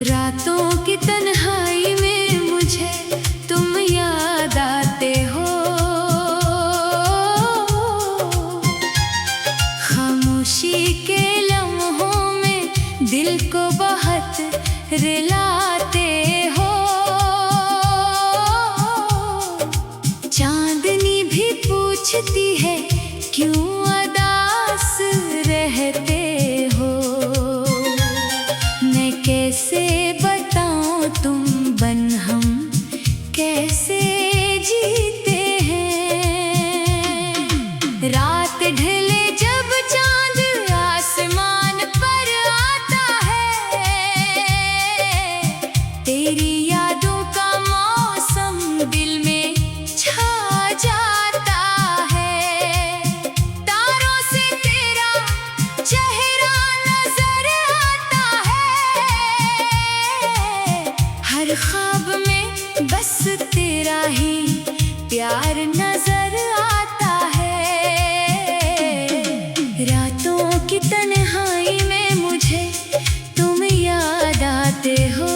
रातों की तन्हाई में मुझे तुम याद आते हो। खामोशी के लम्हों में दिल को बहुत रुलाते हो। चांदनी भी पूछती है क्यों उदास रहते हो। मैं कैसे बताऊं तुम बन हम कैसे जीते हैं। रात ढले जब चांद आसमान पर आता है। तेरी यादों का मौसम दिल में छा जाता है। तारों से तेरा चेहरा नजर आता है। हर ख्वाब में बस तेरा ही प्यार नजर आता है। रातों की तन्हाई में मुझे तुम याद आते हो।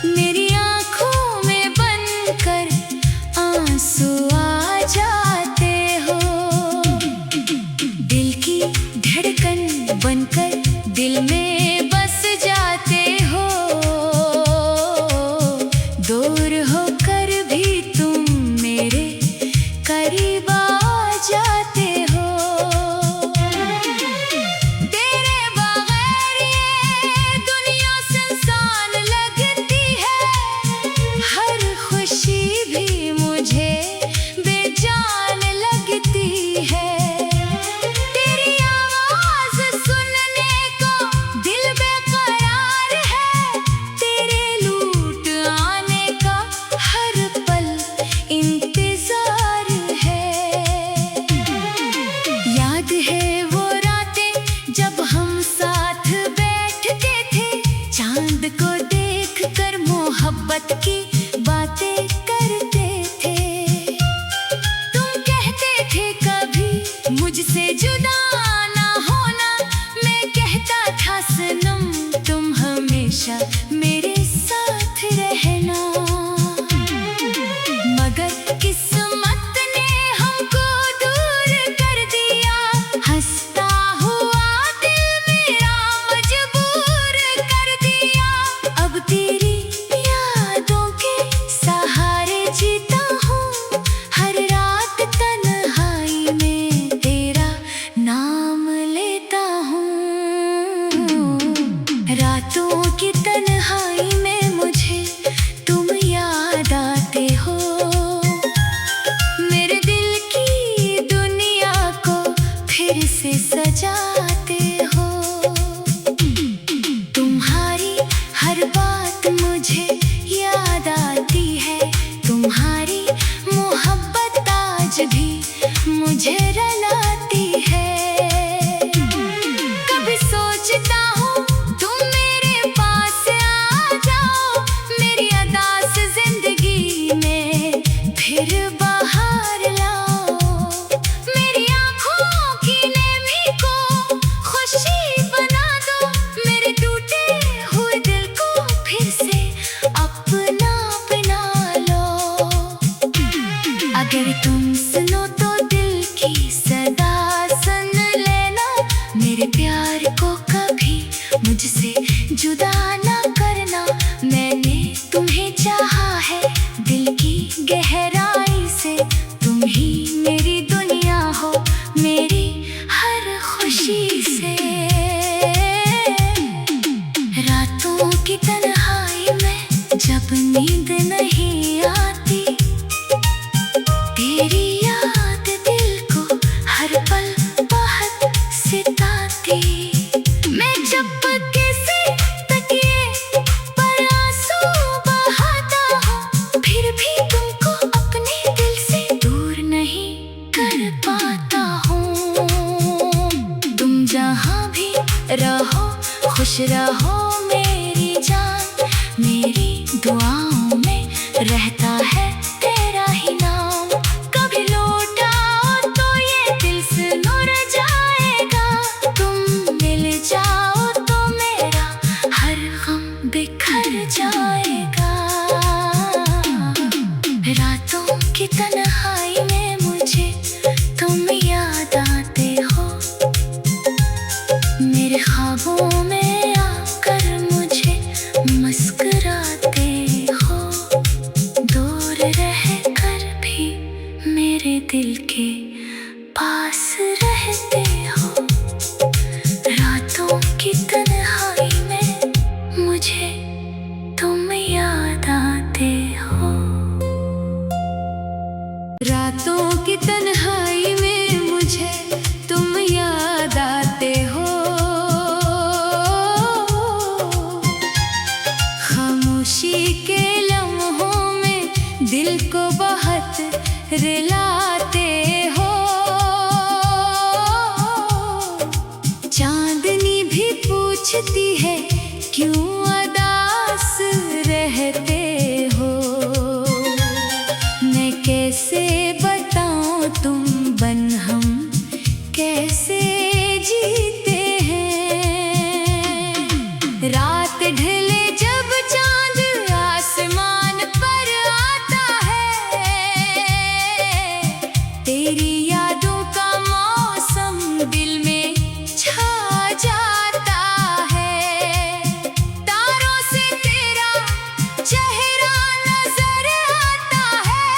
मेरी आंखों में बनकर आंसू आ जाते हो। दिल की धड़कन बनकर दिल में बस जाते हो। दूर होकर भी तुम मेरे करीब आ जाते हो। तेरे बगैर ये दुनिया सुनसान लगती है। हर खुशी भी मुझे बेजान लगती है। तेरी आवाज सुनने को दिल बेकरार है। तेरे लूट आने का हर पल इंतजार है। याद है वो रातें जब हम साथ बैठते थे। चांद को देखकर मोहब्बत की बातें करते थे। तुम कहते थे कभी मुझसे जुदा ना होना। मैं कहता था सनम तुम हमेशा मेरे साथ रहना। मगर किस्मत ने हमको दूर कर दिया। हंसता हुआ दिल मेरा मजबूर कर दिया। अब तेरी यादों के सहारे जीता हूँ। हर रात तन्हाई में तेरा नाम लेता हूँ। रातों की तन्हाई में मुझे तुम याद आते हो। मेरे दिल की दुनिया को फिर से सजाते हो। तुम्हारी हर बात मुझे याद आती है। तुम्हारी मोहब्बत आज भी मुझे रुलाती है। कभी सोचता हूँ तुम मेरे पास आ जाओ। मेरी अदास जिंदगी में फिर बाहर लाओ। मेरी आँखों की नेमी को खुशी बना दो। मेरे टूटे हुए दिल को फिर से अपना बना लो। अगर तुम सुनो तो दिल की सदा सुन लेना। मेरे प्यार को कभी मुझसे जुदा ना करना। मैंने तुम्हें चाहा है दिल की गहराई से। तुम ही मेरी दुनिया हो मेरी हर खुशी से। रातों की तन्हाई में जब नींद नहीं आती। तेरी याद दिल को हर पल बहुत सताती। मैं चुपके से तकिए पर आंसू बहाता हूँ। फिर भी तुमको अपने दिल से दूर नहीं कर पाता हूँ। तुम जहाँ भी रहो खुश रहो मेरी जान। मेरी दुआओं में बिखर जाएगा। रातों की तन्हाई में मुझे तुम याद आते हो, मेरे ख्वाबों में आकर मुझे मुस्कुराते हो। दूर रहकर भी मेरे दिल के पास रहते हो। रातों की तन्हाई में मुझे तुम याद आते हो। रातों की तन्हाई में मुझे तुम याद आते हो। खामोशी के लम्हों में दिल को बहुत रुलाते हो। चांदनी भी पूछती है क्यों उदास रहते हो। मैं कैसे बताऊं तुम बन हम कैसे जीते हैं। रात ढले जब चांद आसमान पर आता है, तेरी यादों का मौसम दिल में छा जाता है। तारों से तेरा चेहरा नजर आता है,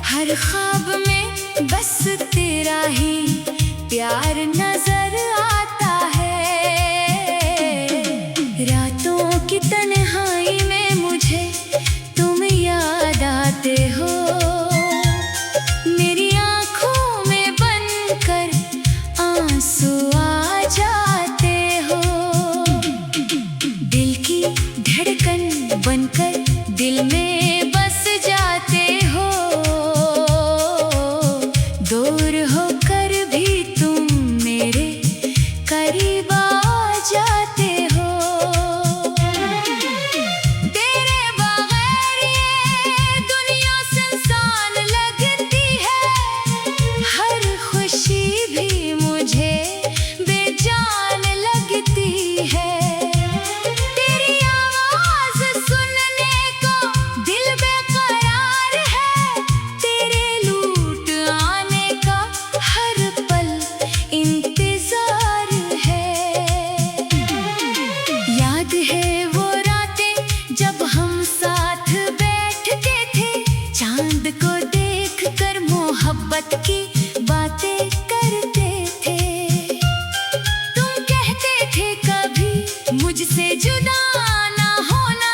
हर ख्वाब में बस तेरा ही प्यार नजर आता है। रातों की तन्हाई में मुझे तुम याद आते हो। मेरी आँखों में बनकर आंसू आ जाते हो। दिल की धड़कन बनकर दिल में बस जाते हो। दूर होकर भी तुम मेरे करीब आ जाते हो। तेरे बगैर ये दुनिया सुनसान लगती है, हर खुशी भी मुझे बेजान लगती है। तेरी आवाज सुनने को दिल बेकरार है, तेरे लूट आने का हर पल इंतजार है। याद है वो रातें जब हम साथ बैठते थे, चांद को देखकर मोहब्बत की बातें करते थे। तुम कहते थे कभी मुझसे जुदा ना होना,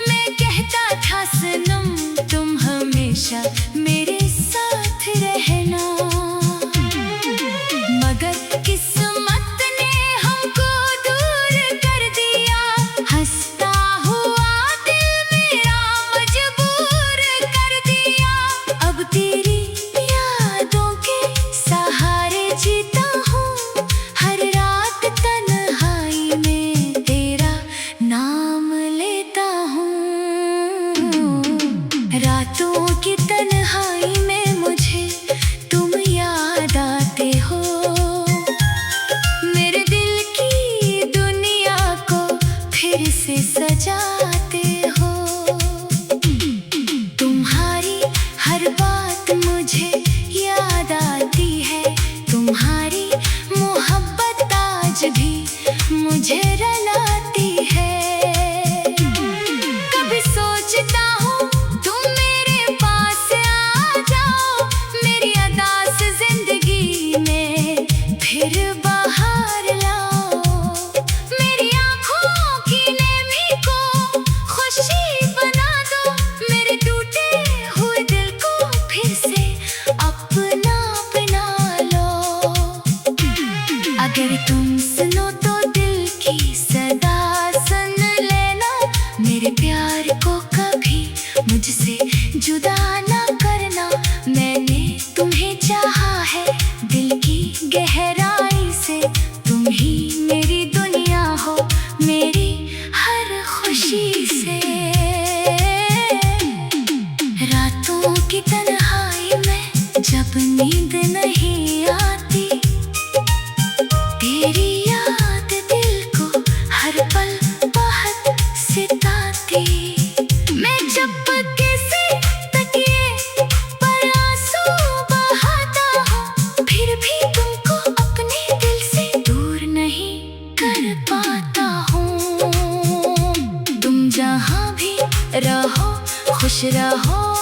मैं कहता था सनम तुम हमेशा मेरे साथ रहना। मगर किस्मत ने हमको दूर कर दिया, हंसता हुआ दिल मेरा मजबूर कर दिया। अब तेरी यादों के सहारे जीता हूँ, हर रात तन्हाई में तेरा नाम हर पल बहुत सिताती। मैं चुपके से तकिए पर आंसू बहाता हूँ, फिर भी तुमको अपने दिल से दूर नहीं कर पाता हूँ। तुम जहाँ भी रहो खुश रहो।